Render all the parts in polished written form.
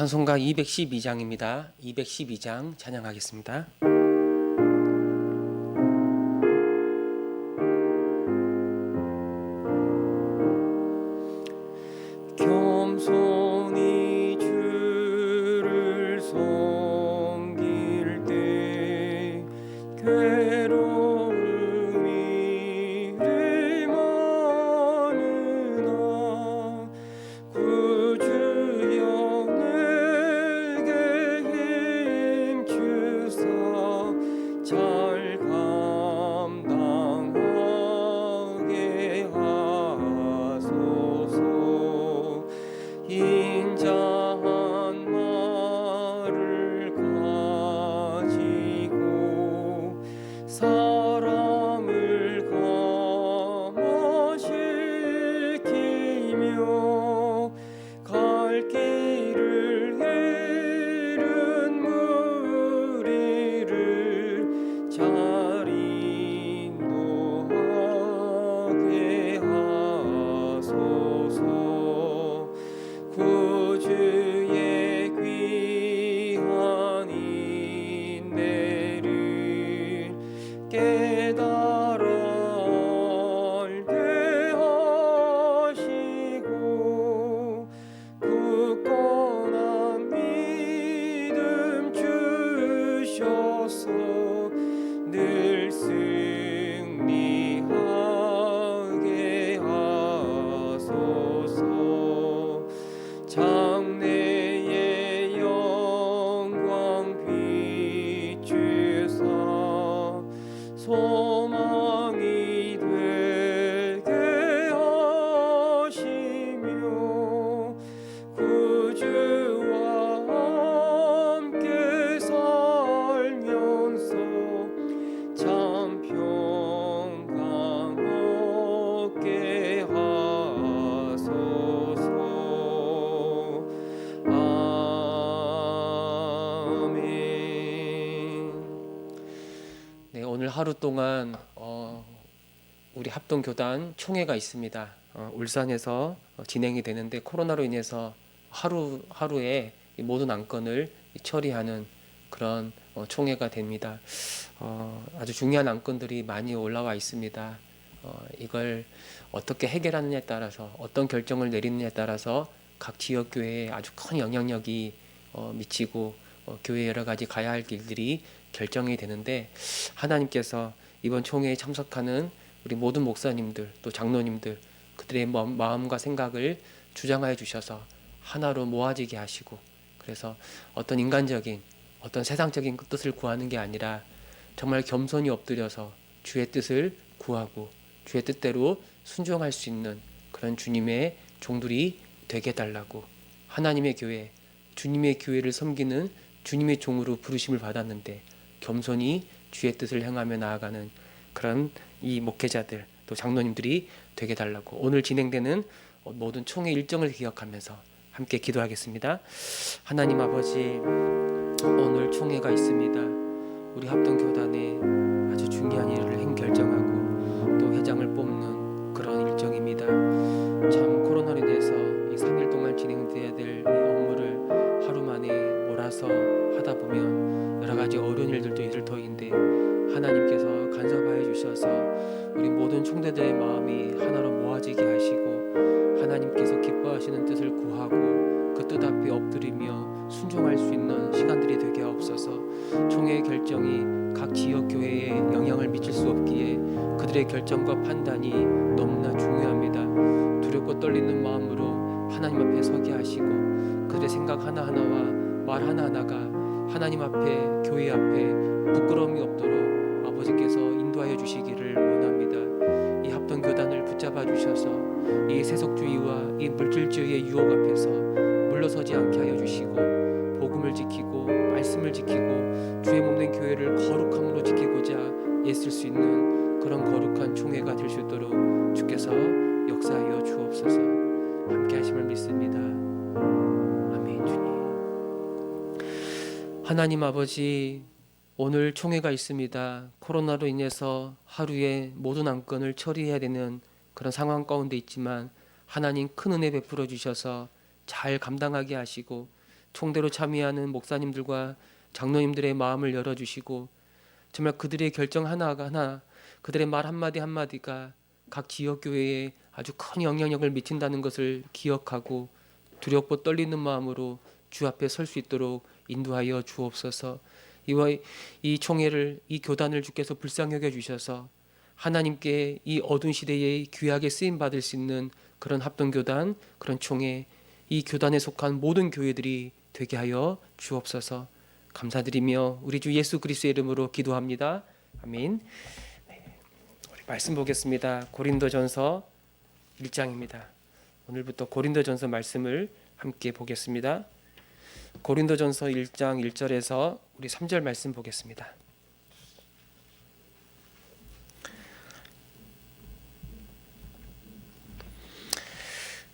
찬송가 212장입니다. 212장 찬양하겠습니다. 겸손히 주를 섬길 때 괴로움이 많으나 구주여 내게 힘 주사 잘 감당하게 하소서. 인자한 말을 가지고 사람을 감화시키며 갈 길을 잃은 무리를 잘 인도하게 하소서. 구주의 귀한 인내를 깨달아 알게 하시고 굳건한 믿음 주셔서 늘 승리하게 하소서. 장래의 영광 비추사 소망이 되게 하시며 구주와 함께 살면서 참 평강 얻게 하소서. 네, 오늘 하루 동안 우리 합동교단 총회가 있습니다. 울산에서 진행이 되는데 코로나로 인해서 하루에 모든 안건을 처리하는 그런 총회가 됩니다. 아주 중요한 안건들이 많이 올라와 있습니다. 이걸 어떻게 해결하느냐에 따라서 어떤 결정을 내리느냐에 따라서 각 지역 교회에 아주 큰 영향력이 미치고 교회 여러 가지 가야 할 길들이 결정이 되는데, 하나님께서 이번 총회에 참석하는 우리 모든 목사님들 또 장로님들 그들의 마음과 생각을 주장하여 주셔서 하나로 모아지게 하시고, 그래서 어떤 인간적인 어떤 세상적인 뜻을 구하는 게 아니라 정말 겸손히 엎드려서 주의 뜻을 구하고 주의 뜻대로 순종할 수 있는 그런 주님의 종들이 되게 해달라고, 하나님의 교회, 주님의 교회를 섬기는 주님의 종으로 부르심을 받았는데 겸손히 주의 뜻을 행하며 나아가는 그런 이 목회자들 또 장로님들이 되게 해달라고, 오늘 진행되는 모든 총회 일정을 기억하면서 함께 기도하겠습니다. 하나님 아버지, 오늘 총회가 있습니다. 우리 합동교단에 아주 중요한 일을 행결정하고 또 회장을 뽑는 그런 일정입니다. 참 코로나로 인해서 이 3일 동안 진행돼야 될 이 업무를 하루 만에 몰아서 하다 보면 여러 가지 어려운 일들도 있을 터인데, 하나님께서 간섭하여 주셔서 우리 모든 총대들의 마음이 하나로 모아지게 하시고 하나님께서 기뻐하시는 뜻을 구하고 그 뜻 앞에 엎드리며 순종할 수 있는 시간들이 되게 하옵소서. 총회의 결정이 각 지역 교회에 영향을 미칠 수 없기에 그들의 결정과 판단이 너무나 중요합니다. 두렵고 떨리는 마음으로 하나님 앞에 서게 하시고 그들의 생각 하나하나와 말 하나하나가 하나님 앞에, 교회 앞에 부끄러움이 없도록 아버지께서 인도하여 주시기를 원합니다. 이 합동교단을 붙잡아 주셔서 이 세속주의와 이 물질주의의 유혹 앞에서 물러서지 않게 하여 주시고 복음을 지키고 말씀을 지키고 주의 몸된 교회를 거룩함으로 지키고자 애쓸 수 있는 그런 거룩한 총회가 될 수 있도록 주께서 역사하여 주옵소서. 함께 하심을 믿습니다. 아멘. 주님, 하나님 아버지, 오늘 총회가 있습니다. 코로나로 인해서 하루에 모든 안건을 처리해야 되는 그런 상황 가운데 있지만 하나님 큰 은혜 베풀어 주셔서 잘 감당하게 하시고 총대로 참여하는 목사님들과 장로님들의 마음을 열어주시고 정말 그들의 결정 하나하나 그들의 말 한마디 한마디가 각 지역교회에 아주 큰 영향력을 미친다는 것을 기억하고 두렵고 떨리는 마음으로 주 앞에 설 수 있도록 인도하여 주옵소서. 이 총회를 이 교단을 주께서 불쌍히 여겨 주셔서 하나님께 이 어두운 시대에 귀하게 쓰임 받을 수 있는 그런 합동교단, 그런 총회, 이 교단에 속한 모든 교회들이 되게 하여 주옵소서. 감사드리며 우리 주 예수 그리스도의 이름으로 기도합니다. 아멘. 우리 말씀 보겠습니다. 고린도전서 1장입니다. 오늘부터 고린도전서 말씀을 함께 보겠습니다. 고린도전서 1장 1절에서 우리 3절 말씀 보겠습니다.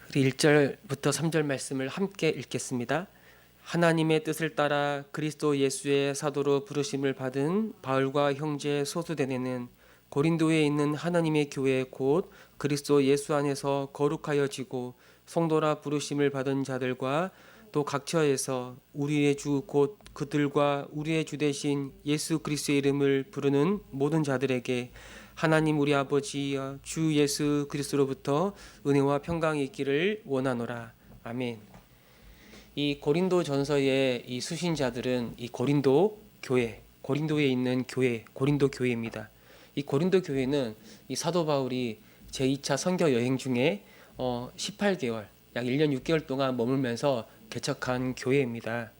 우리 1절부터 3절 말씀을 함께 읽겠습니다. 하나님의 뜻을 따라 그리스도 예수의 사도로 부르심을 받은 바울과 형제 소수대네는 고린도에 있는 하나님의 교회 곧 그리스도 예수 안에서 거룩하여지고 성도라 부르심을 받은 자들과 또 각처에서 우리의 주 곧 그들과 우리의 주 되신 예수 그리스도의 이름을 부르는 모든 자들에게 하나님 우리 아버지여 주 예수 그리스도로부터 은혜와 평강이 있기를 원하노라. 아멘. 이 고린도 전서의 이 수신자들은 이 고린도 교회, 고린도에 있는 교회, 고린도 교회입니다. 이 고린도 교회는 이 사도 바울이 제2차 선교 여행 중에 18개월, 약 1년 6개월 동안 머물면서 개척한 교회입니다.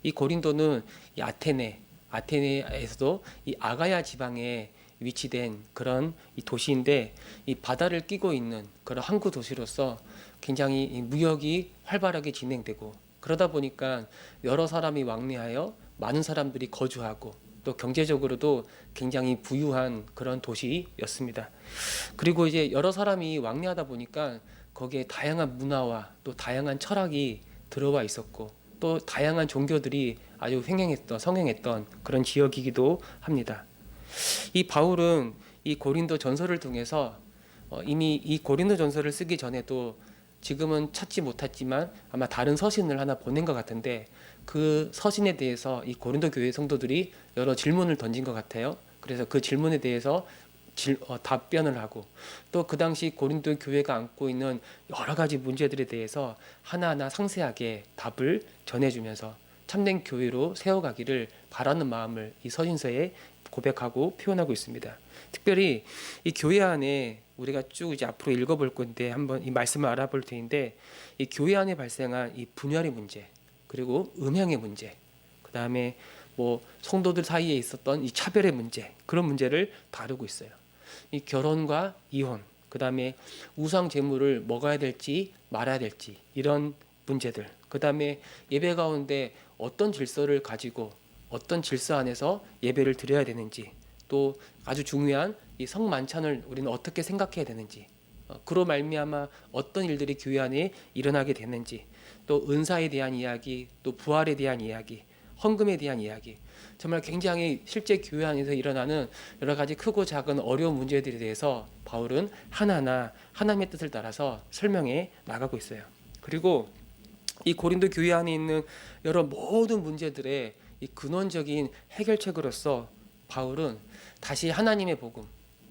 이 고린도는 이 아테네에서도 이 아가야 지방에 위치된 그런 이 도시인데 이 바다를 끼고 있는 그런 항구 도시로서 굉장히 이 무역이 활발하게 진행되고 그러다 보니까 여러 사람이 왕래하여 많은 사람들이 거주하고 또 경제적으로도 굉장히 부유한 그런 도시였습니다. 그리고 이제 여러 사람이 왕래하다 보니까 거기에 다양한 문화와 또 다양한 철학이 들어와 있었고 또 다양한 종교들이 아주 성행했던 그런 지역이기도 합니다. 이 바울은 이 고린도 전서를 통해서 이미 이 고린도 전서를 쓰기 전에도 지금은 찾지 못했지만 아마 다른 서신을 하나 보낸 것 같은데 그 서신에 대해서 이 고린도 교회 성도들이 여러 질문을 던진 것 같아요. 그래서 그 질문에 대해서 답변을 하고 또 그 당시 고린도 교회가 안고 있는 여러 가지 문제들에 대해서 하나하나 상세하게 답을 전해주면서 참된 교회로 세워가기를 바라는 마음을 이 서신서에 고백하고 표현하고 있습니다. 특별히 이 교회 안에 우리가 쭉 이제 앞으로 읽어볼 건데 한번 이 말씀을 알아볼 텐데 이 교회 안에 발생한 이 분열의 문제 그리고 음행의 문제 그 다음에 뭐 성도들 사이에 있었던 이 차별의 문제 그런 문제를 다루고 있어요. 이 결혼과 이혼 그 다음에 우상 제물을 먹어야 될지 말아야 될지 이런 문제들 그 다음에 예배 가운데 어떤 질서를 가지고 어떤 질서 안에서 예배를 드려야 되는지 또 아주 중요한 이 성만찬을 우리는 어떻게 생각해야 되는지 그로 말미암아 어떤 일들이 교회 안에 일어나게 되는지 또 은사에 대한 이야기 또 부활에 대한 이야기 헌금에 대한 이야기 정말 굉장히 실제 교회 안에서 일어나는 여러 가지 크고 작은 어려운 문제들에 대해서 바울은 하나하나 하나님의 뜻을 따라서 설명해 나가고 있어요. 그리고 이 고린도 교회 안에 있는 여러 모든 문제들의 이 근원적인 해결책으로서 바울은 다시 하나님의 복음,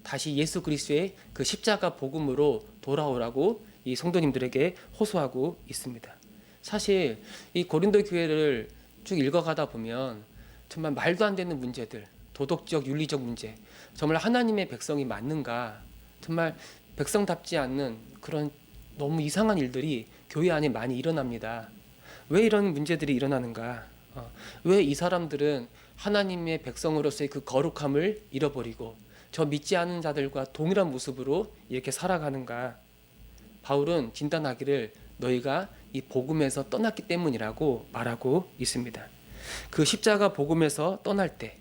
다시 예수 그리스도의 그 십자가 복음으로 돌아오라고 이 성도님들에게 호소하고 있습니다. 사실 이 고린도 교회를 쭉 읽어가다 보면 정말 말도 안 되는 문제들, 도덕적, 윤리적 문제, 정말 하나님의 백성이 맞는가, 정말 백성답지 않는 그런 너무 이상한 일들이 교회 안에 많이 일어납니다. 왜 이런 문제들이 일어나는가? 왜 이 사람들은 하나님의 백성으로서의 그 거룩함을 잃어버리고 저 믿지 않은 자들과 동일한 모습으로 이렇게 살아가는가? 바울은 진단하기를 너희가 이 복음에서 떠났기 때문이라고 말하고 있습니다. 그 십자가 복음에서 떠날 때,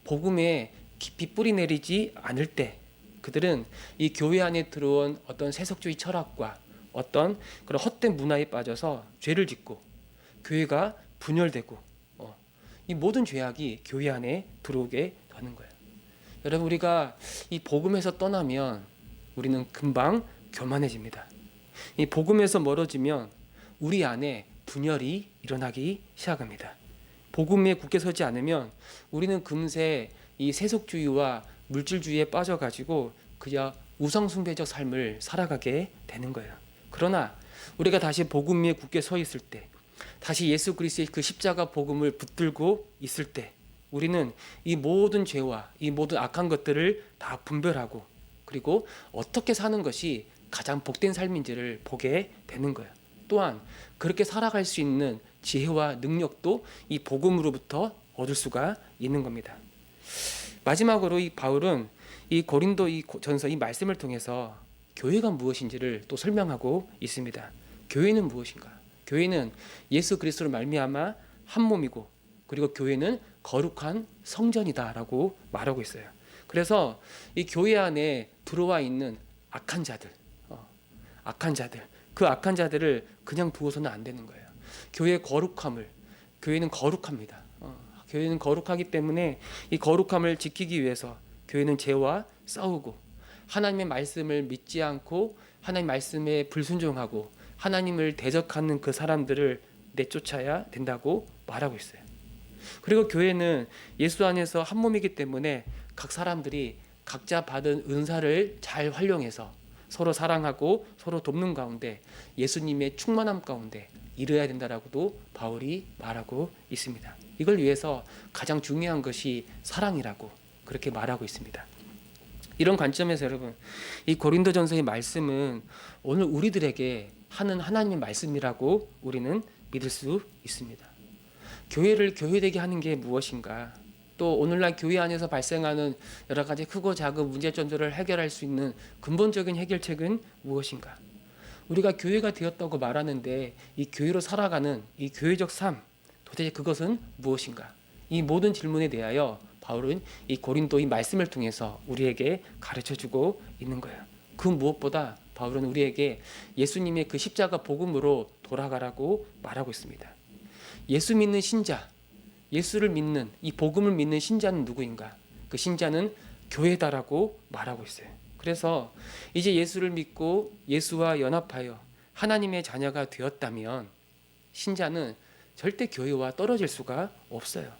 복음에 깊이 뿌리 내리지 않을 때 그들은 이 교회 안에 들어온 어떤 세속주의 철학과 어떤 그런 헛된 문화에 빠져서 죄를 짓고 교회가 분열되고 이 모든 죄악이 교회 안에 들어오게 되는 거예요. 여러분 우리가 이 복음에서 떠나면 우리는 금방 교만해집니다. 이 복음에서 멀어지면 우리 안에 분열이 일어나기 시작합니다. 복음에 굳게 서지 않으면 우리는 금세 이 세속주의와 물질주의에 빠져가지고 그저 우상숭배적 삶을 살아가게 되는 거예요. 그러나 우리가 다시 복음 위에 굳게 서 있을 때, 다시 예수 그리스도의 그 십자가 복음을 붙들고 있을 때, 우리는 이 모든 죄와 이 모든 악한 것들을 다 분별하고, 그리고 어떻게 사는 것이 가장 복된 삶인지를 보게 되는 거예요. 또한 그렇게 살아갈 수 있는 지혜와 능력도 이 복음으로부터 얻을 수가 있는 겁니다. 마지막으로 이 바울은 이 고린도 이 전서 이 말씀을 통해서 교회가 무엇인지를 또 설명하고 있습니다. 교회는 무엇인가? 교회는 예수 그리스도로 말미암아 한 몸이고, 그리고 교회는 거룩한 성전이다라고 말하고 있어요. 그래서 이 교회 안에 들어와 있는 악한 자들, 그 악한 자들을 그냥 두어서는 안 되는 거예요. 교회의 거룩함을, 교회는 거룩합니다. 교회는 거룩하기 때문에 이 거룩함을 지키기 위해서 교회는 죄와 싸우고, 하나님의 말씀을 믿지 않고 하나님 말씀에 불순종하고 하나님을 대적하는 그 사람들을 내쫓아야 된다고 말하고 있어요. 그리고 교회는 예수 안에서 한 몸이기 때문에 각 사람들이 각자 받은 은사를 잘 활용해서 서로 사랑하고 서로 돕는 가운데 예수님의 충만함 가운데 이뤄야 된다라고도 바울이 말하고 있습니다. 이걸 위해서 가장 중요한 것이 사랑이라고 그렇게 말하고 있습니다. 이런 관점에서 여러분, 이 고린도전서의 말씀은 오늘 우리들에게 하는 하나님의 말씀이라고 우리는 믿을 수 있습니다. 교회를 교회되게 하는 게 무엇인가? 또 오늘날 교회 안에서 발생하는 여러 가지 크고 작은 문제점들을 해결할 수 있는 근본적인 해결책은 무엇인가? 우리가 교회가 되었다고 말하는데 이 교회로 살아가는 이 교회적 삶, 도대체 그것은 무엇인가? 이 모든 질문에 대하여 바울은 이 고린도의 말씀을 통해서 우리에게 가르쳐주고 있는 거예요. 그 무엇보다 바울은 우리에게 예수님의 그 십자가 복음으로 돌아가라고 말하고 있습니다. 예수 믿는 신자, 예수를 믿는 이 복음을 믿는 신자는 누구인가? 그 신자는 교회다라고 말하고 있어요. 그래서 이제 예수를 믿고 예수와 연합하여 하나님의 자녀가 되었다면 신자는 절대 교회와 떨어질 수가 없어요.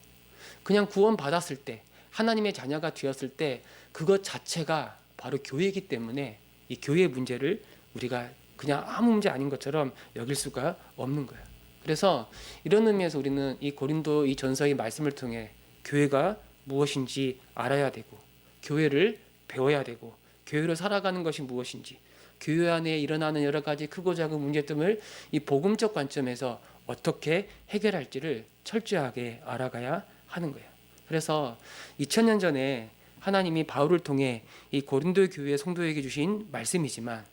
그냥 구원 받았을 때, 하나님의 자녀가 되었을 때 그것 자체가 바로 교회이기 때문에 이 교회의 문제를 우리가 그냥 아무 문제 아닌 것처럼 여길 수가 없는 거예요. 그래서 이런 의미에서 우리는 이 고린도 이 전서의 말씀을 통해 교회가 무엇인지 알아야 되고, 교회를 배워야 되고, 교회로 살아가는 것이 무엇인지, 교회 안에 일어나는 여러 가지 크고 작은 문제점을 이 복음적 관점에서 어떻게 해결할지를 철저하게 알아가야 하는 거예요. 그래서 2000년 전에 하나님이 바울을 통해 이 고린도 교회 성도에게 주신 말씀이지만,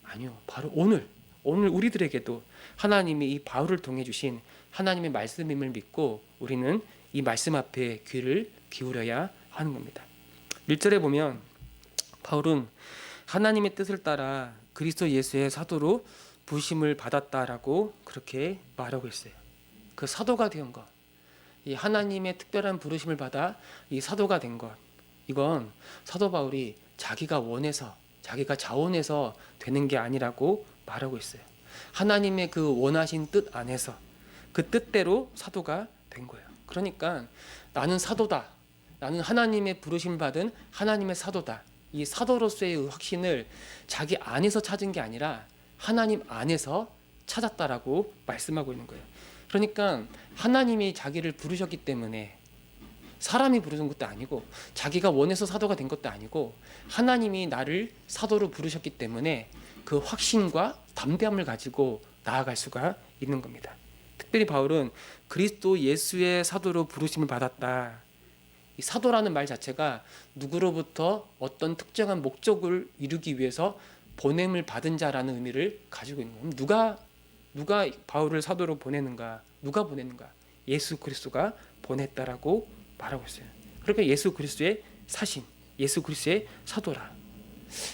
아니요, 바로 오늘 우리들에게도 하나님이 이 바울을 통해 주신 하나님의 말씀임을 믿고 우리는 이 말씀 앞에 귀를 기울여야 하는 겁니다. 1절에 보면 바울은 하나님의 뜻을 따라 그리스도 예수의 사도로 부심을 받았다라고 그렇게 말하고 있어요. 그 사도가 된 것, 이 하나님의 특별한 부르심을 받아 이 사도가 된 것, 이건 사도 바울이 자기가 원해서, 자기가 자원해서 되는 게 아니라고 말하고 있어요. 하나님의 그 원하신 뜻 안에서 그 뜻대로 사도가 된 거예요. 그러니까 나는 사도다, 나는 하나님의 부르심 받은 하나님의 사도다, 이 사도로서의 확신을 자기 안에서 찾은 게 아니라 하나님 안에서 찾았다라고 말씀하고 있는 거예요. 그러니까 하나님이 자기를 부르셨기 때문에, 사람이 부르신 것도 아니고 자기가 원해서 사도가 된 것도 아니고 하나님이 나를 사도로 부르셨기 때문에 그 확신과 담대함을 가지고 나아갈 수가 있는 겁니다. 특별히 바울은 그리스도 예수의 사도로 부르심을 받았다. 이 사도라는 말 자체가 누구로부터 어떤 특정한 목적을 이루기 위해서 보냄을 받은 자라는 의미를 가지고 있는 거예요. 누가 바울을 사도로 보내는가? 누가 보냈는가? 예수 그리스도가 보냈다라고 말하고 있어요. 그러니까 예수 그리스도의 사신, 예수 그리스도의 사도라.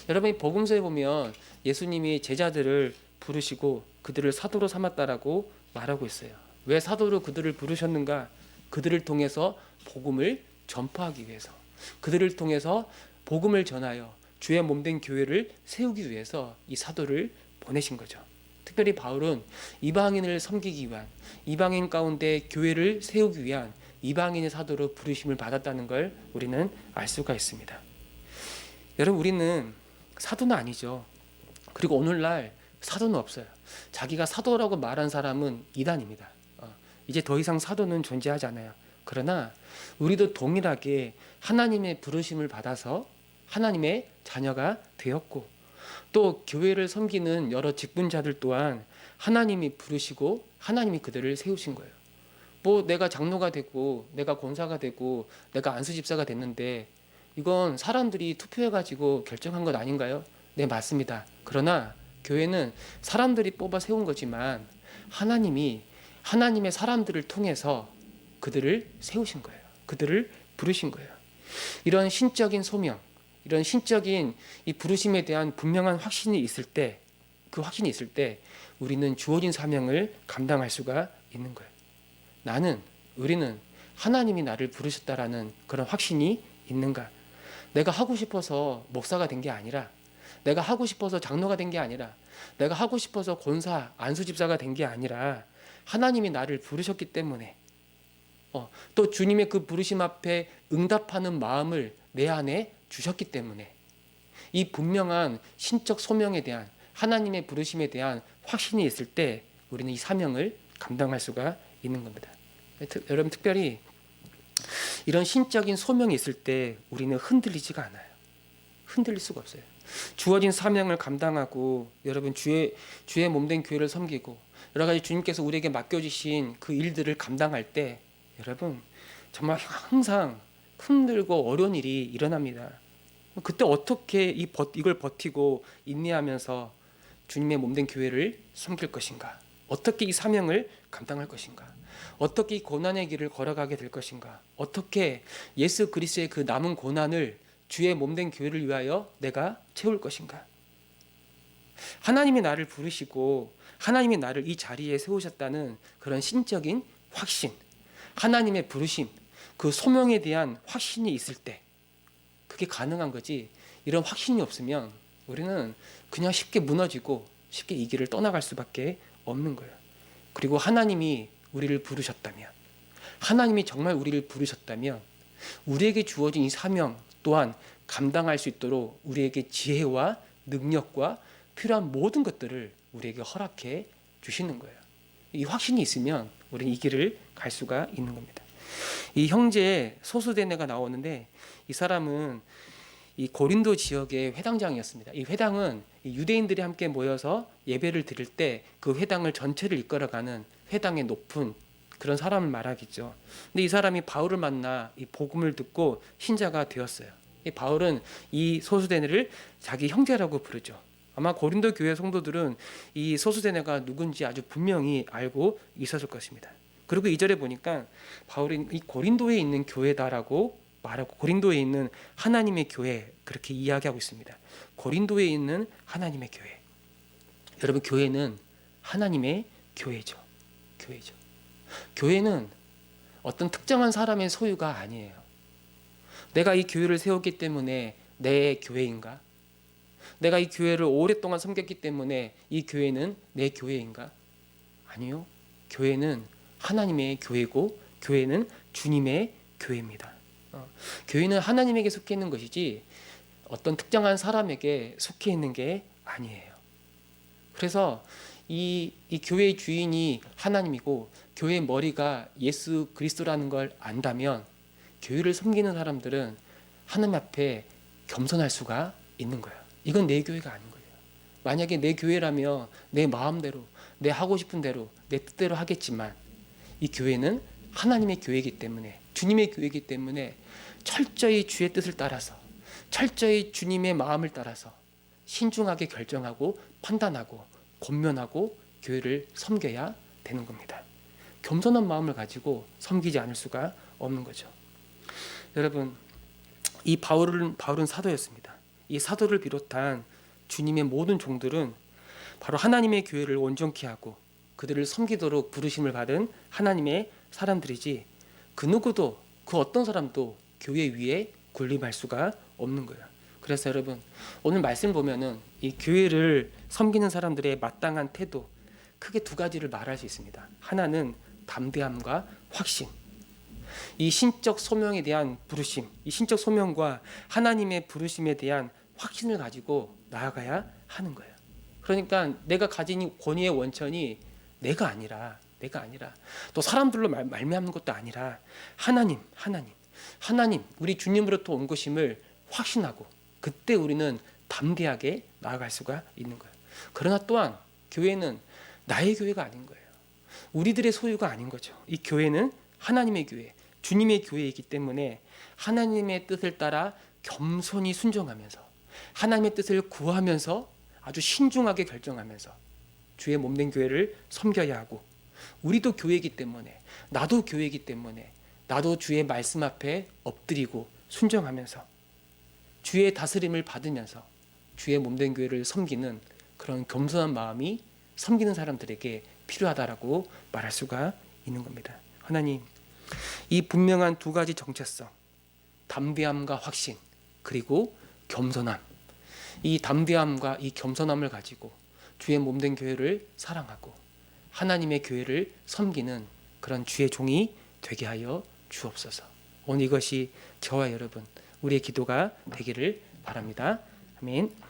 여러분이 복음서에 보면 예수님이 제자들을 부르시고 그들을 사도로 삼았다라고 말하고 있어요. 왜 사도로 그들을 부르셨는가? 그들을 통해서 복음을 전파하기 위해서, 그들을 통해서 복음을 전하여 주의 몸된 교회를 세우기 위해서 이 사도를 보내신 거죠. 특별히 바울은 이방인을 섬기기 위한, 이방인 가운데 교회를 세우기 위한 이방인의 사도로 부르심을 받았다는 걸 우리는 알 수가 있습니다. 여러분, 우리는 사도는 아니죠. 그리고 오늘날 사도는 없어요. 자기가 사도라고 말한 사람은 이단입니다. 이제 더 이상 사도는 존재하지 않아요. 그러나 우리도 동일하게 하나님의 부르심을 받아서 하나님의 자녀가 되었고, 또 교회를 섬기는 여러 직분자들 또한 하나님이 부르시고 하나님이 그들을 세우신 거예요. 뭐 내가 장로가 되고 내가 권사가 되고 내가 안수집사가 됐는데 이건 사람들이 투표해가지고 결정한 것 아닌가요? 네, 맞습니다. 그러나 교회는 사람들이 뽑아 세운 거지만 하나님이 하나님의 사람들을 통해서 그들을 세우신 거예요. 그들을 부르신 거예요. 이런 신적인 소명, 이런 신적인 이 부르심에 대한 분명한 확신이 있을 때, 그 확신이 있을 때 우리는 주어진 사명을 감당할 수가 있는 거예요. 우리는 하나님이 나를 부르셨다라는 그런 확신이 있는가? 내가 하고 싶어서 목사가 된 게 아니라, 내가 하고 싶어서 장로가 된 게 아니라, 내가 하고 싶어서 권사, 안수집사가 된 게 아니라 하나님이 나를 부르셨기 때문에, 또 주님의 그 부르심 앞에 응답하는 마음을 내 안에 주셨기 때문에 이 분명한 신적 소명에 대한, 하나님의 부르심에 대한 확신이 있을 때 우리는 이 사명을 감당할 수가 있는 겁니다. 여러분, 특별히 이런 신적인 소명이 있을 때 우리는 흔들리지가 않아요. 흔들릴 수가 없어요. 주어진 사명을 감당하고 여러분 주의 몸된 교회를 섬기고 여러 가지 주님께서 우리에게 맡겨주신 그 일들을 감당할 때 여러분 정말 항상 힘들고 어려운 일이 일어납니다. 그때 어떻게 이걸 버티고 인내하면서 주님의 몸된 교회를 섬길 것인가? 어떻게 이 사명을 감당할 것인가? 어떻게 이 고난의 길을 걸어가게 될 것인가? 어떻게 예수 그리스도의 그 남은 고난을 주의 몸된 교회를 위하여 내가 채울 것인가? 하나님이 나를 부르시고 하나님이 나를 이 자리에 세우셨다는 그런 신적인 확신, 하나님의 부르심, 그 소명에 대한 확신이 있을 때 그게 가능한 거지. 이런 확신이 없으면 우리는 그냥 쉽게 무너지고 쉽게 이 길을 떠나갈 수밖에 없는 거예요. 그리고 하나님이 우리를 부르셨다면, 하나님이 정말 우리를 부르셨다면 우리에게 주어진 이 사명 또한 감당할 수 있도록 우리에게 지혜와 능력과 필요한 모든 것들을 우리에게 허락해 주시는 거예요. 이 확신이 있으면 우리는 이 길을 갈 수가 있는 겁니다. 이 형제 소수대네가 나오는데 이 사람은 이 고린도 지역의 회당장이었습니다. 이 회당은 유대인들이 함께 모여서 예배를 드릴 때 그 회당을 전체를 이끌어가는 회당의 높은 그런 사람을 말하겠죠. 근데 이 사람이 바울을 만나 이 복음을 듣고 신자가 되었어요. 이 바울은 이 소수대네를 자기 형제라고 부르죠. 아마 고린도 교회 성도들은 이 소수대네가 누군지 아주 분명히 알고 있었을 것입니다. 그리고 2절에 보니까 바울이 이 고린도에 있는 교회다라고 말하고, 고린도에 있는 하나님의 교회 그렇게 이야기하고 있습니다. 고린도에 있는 하나님의 교회. 여러분, 교회는 하나님의 교회죠. 교회는 어떤 특정한 사람의 소유가 아니에요. 내가 이 교회를 세웠기 때문에 내 교회인가? 내가 이 교회를 오랫동안 섬겼기 때문에 이 교회는 내 교회인가? 아니요. 교회는 하나님의 교회고 교회는 주님의 교회입니다. 교회는 하나님에게 속해 있는 것이지 어떤 특정한 사람에게 속해 있는 게 아니에요. 그래서 이 교회의 주인이 하나님이고 교회의 머리가 예수 그리스도라는 걸 안다면 교회를 섬기는 사람들은 하나님 앞에 겸손할 수가 있는 거예요. 이건 내 교회가 아닌 거예요. 만약에 내 교회라면 내 마음대로, 내 하고 싶은 대로, 내 뜻대로 하겠지만 이 교회는 하나님의 교회이기 때문에, 주님의 교회이기 때문에 철저히 주의 뜻을 따라서, 철저히 주님의 마음을 따라서 신중하게 결정하고 판단하고 권면하고 교회를 섬겨야 되는 겁니다. 겸손한 마음을 가지고 섬기지 않을 수가 없는 거죠. 여러분, 이 바울은 사도였습니다. 이 사도를 비롯한 주님의 모든 종들은 바로 하나님의 교회를 온전케 하고 그들을 섬기도록 부르심을 받은 하나님의 사람들이지, 그 누구도, 그 어떤 사람도 교회 위에 군림할 수가 없는 거예요. 그래서 여러분, 오늘 말씀 보면은 이 교회를 섬기는 사람들의 마땅한 태도, 크게 두 가지를 말할 수 있습니다. 하나는 담대함과 확신. 이 신적 소명에 대한 부르심, 이 신적 소명과 하나님의 부르심에 대한 확신을 가지고 나아가야 하는 거예요. 그러니까 내가 가진 이 권위의 원천이 내가 아니라 또 사람들로 말미암는 것도 아니라 하나님 우리 주님으로부터 온 것임을 확신하고 그때 우리는 담대하게 나아갈 수가 있는 거예요. 그러나 또한 교회는 나의 교회가 아닌 거예요. 우리들의 소유가 아닌 거죠. 이 교회는 하나님의 교회, 주님의 교회이기 때문에 하나님의 뜻을 따라 겸손히 순종하면서 하나님의 뜻을 구하면서 아주 신중하게 결정하면서 주의 몸된 교회를 섬겨야 하고, 우리도 교회이기 때문에 나도 교회이기 때문에 나도 주의 말씀 앞에 엎드리고 순종하면서 주의 다스림을 받으면서 주의 몸된 교회를 섬기는 그런 겸손한 마음이 섬기는 사람들에게 필요하다라고 말할 수가 있는 겁니다. 하나님, 이 분명한 두 가지 정체성, 담대함과 확신, 그리고 겸손함, 이 담대함과 이 겸손함을 가지고 주의 몸된 교회를 사랑하고 하나님의 교회를 섬기는 그런 주의 종이 되게 하여 주옵소서. 오늘 이것이 저와 여러분, 우리의 기도가 되기를 바랍니다. 아멘.